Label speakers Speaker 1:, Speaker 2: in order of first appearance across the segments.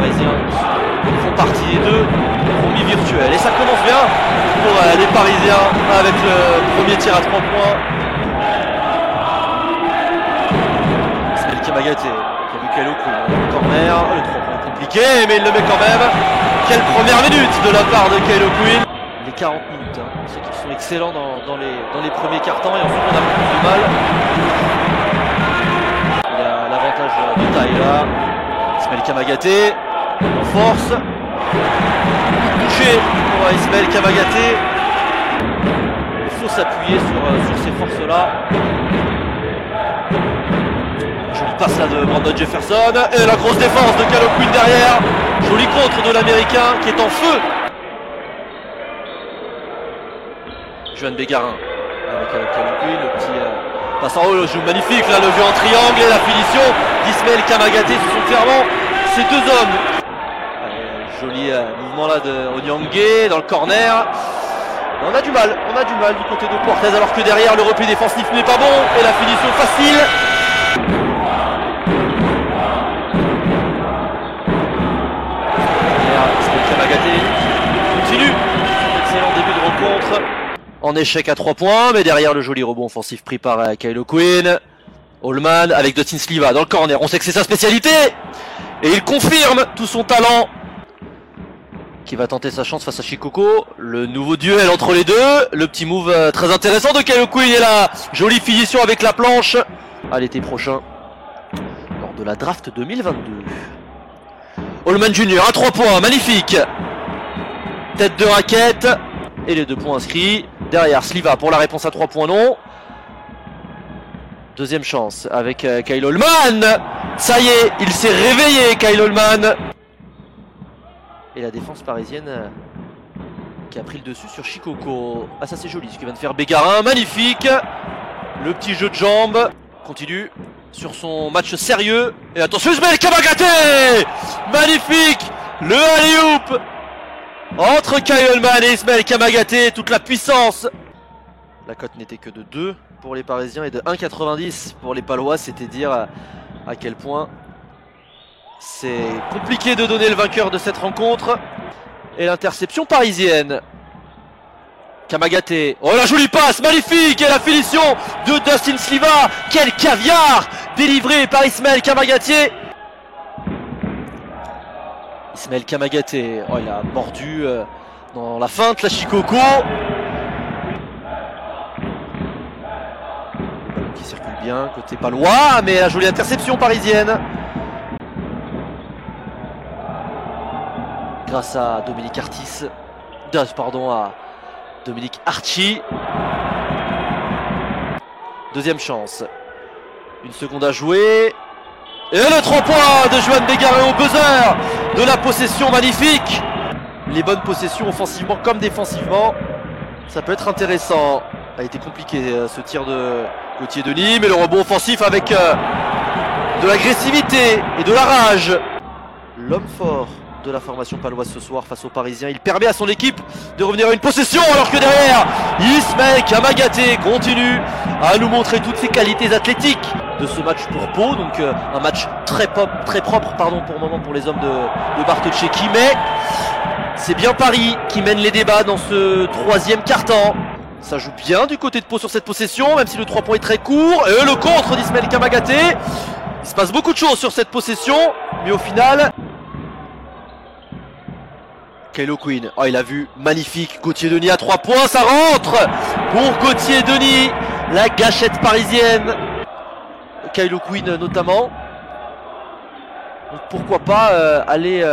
Speaker 1: Parisiens font partie des deux promis virtuels. Et ça commence bien pour les Parisiens avec le premier tir à 3 points. Ismaël Kamagaté qui a vu Kyle O'Quinn au corner. Le 3 points compliqué, mais il le met quand même. Quelle première minute de la part de Kyle O'Quinn. Les 40 minutes, ceux qui sont excellents dans les premiers quarts-temps et ensuite on a beaucoup de mal. Il a l'avantage de taille là. Ismaël Kamagaté en force. Touché pour Ismaël Kamagaté. Il faut s'appuyer sur ces forces-là. Jolie passe là de Brandon Jefferson. Et la grosse défense de Kyle O'Quinn derrière. Joli contre de l'Américain qui est en feu. Johan Bégarin avec Kyle O'Quinn, le petit passe en haut, le jeu magnifique, là le jeu en triangle et la finition d'Ismaël Kamagaté. Ce sont clairement ces deux hommes. Joli mouvement là de Onyangue dans le corner. On a du mal du côté de Portez alors que derrière le repli défensif n'est pas bon et la finition facile. Ismaël Kamagaté continue son excellent début de rencontre. En échec à 3 points, mais derrière le joli rebond offensif pris par Kyle O'Quinn. Holman avec Dustin Sliva dans le corner, on sait que c'est sa spécialité. Et il confirme tout son talent. Qui va tenter sa chance face à Shikoko. Le nouveau duel entre les deux. Le petit move très intéressant de Kyle O'Quinn et la jolie finition avec la planche. À l'été prochain, lors de la draft 2022. Holman Jr. à 3 points, magnifique. Tête de raquette. Et les 2 points inscrits. Derrière Sliva pour la réponse à 3 points non. Deuxième chance avec Kyle Holman. Ça y est, il s'est réveillé Kyle Holman. Et la défense parisienne qui a pris le dessus sur Shikoko. Ah ça c'est joli ce que vient de faire Bégarin, magnifique. Le petit jeu de jambes. Continue sur son match sérieux. Et attention Ismaël Kamagaté. Magnifique. Le alley-oop entre Kyle Holman et Ismaël Kamagaté, toute la puissance. La cote n'était que de 2 pour les Parisiens et de 1,90 pour les Palois, c'était dire à quel point c'est compliqué de donner le vainqueur de cette rencontre. Et l'interception parisienne. Kamagaté, oh la jolie passe, magnifique, et la finition de Dustin Sliva. Quel caviar délivré par Ismaël Kamagaté. Ismaël Kamagaté, oh, il a mordu dans la feinte, la Shikoko. Qui circule bien, côté palois, mais la jolie interception parisienne. Grâce à Dominique Artis. À Dominique Archie. Deuxième chance. 1 seconde à jouer. Et le 3 points de Johan Bégarin au buzzer de la possession magnifique. Les bonnes possessions offensivement comme défensivement. Ça peut être intéressant. A été compliqué ce tir de Gauthier Denis, mais le rebond offensif avec de l'agressivité et de la rage. L'homme fort de la formation paloise ce soir face aux Parisiens. Il permet à son équipe de revenir à une possession alors que derrière, Ismaël Kamagaté continue à nous montrer toutes ses qualités athlétiques de ce match pour Pau. Donc un match très propre pour le moment pour les hommes de Bartocci. Mais c'est bien Paris qui mène les débats dans ce 3e quart-temps. Ça joue bien du côté de Pau sur cette possession, même si le 3 points est très court. Et le contre d'Ismaël Kamagaté. Il se passe beaucoup de choses sur cette possession, mais au final... Kyle O'Quinn, oh il a vu, magnifique, Gauthier Denis à 3 points, ça rentre pour Gauthier Denis, la gâchette parisienne. Kyle O'Quinn notamment. Donc pourquoi pas aller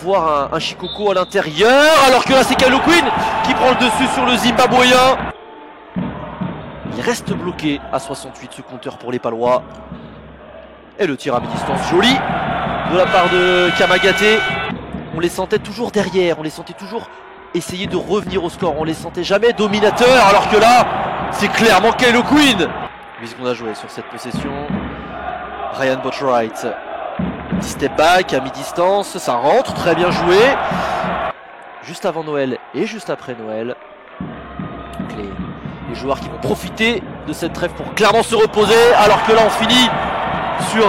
Speaker 1: voir un Shikoko à l'intérieur, alors que là c'est Kyle O'Quinn qui prend le dessus sur le Zimbabwéen. Il reste bloqué à 68 ce compteur pour les Palois. Et le tir à mi-distance joli de la part de Kamagaté. On les sentait toujours derrière, on les sentait toujours essayer de revenir au score, on les sentait jamais dominateurs, alors que là, c'est clairement Kyle O'Quinn. 8 secondes à jouer sur cette possession. Ryan Botwright, petit step back à mi-distance, ça rentre, très bien joué. Juste avant Noël et juste après Noël. Donc les joueurs qui vont profiter de cette trêve pour clairement se reposer, alors que là on finit sur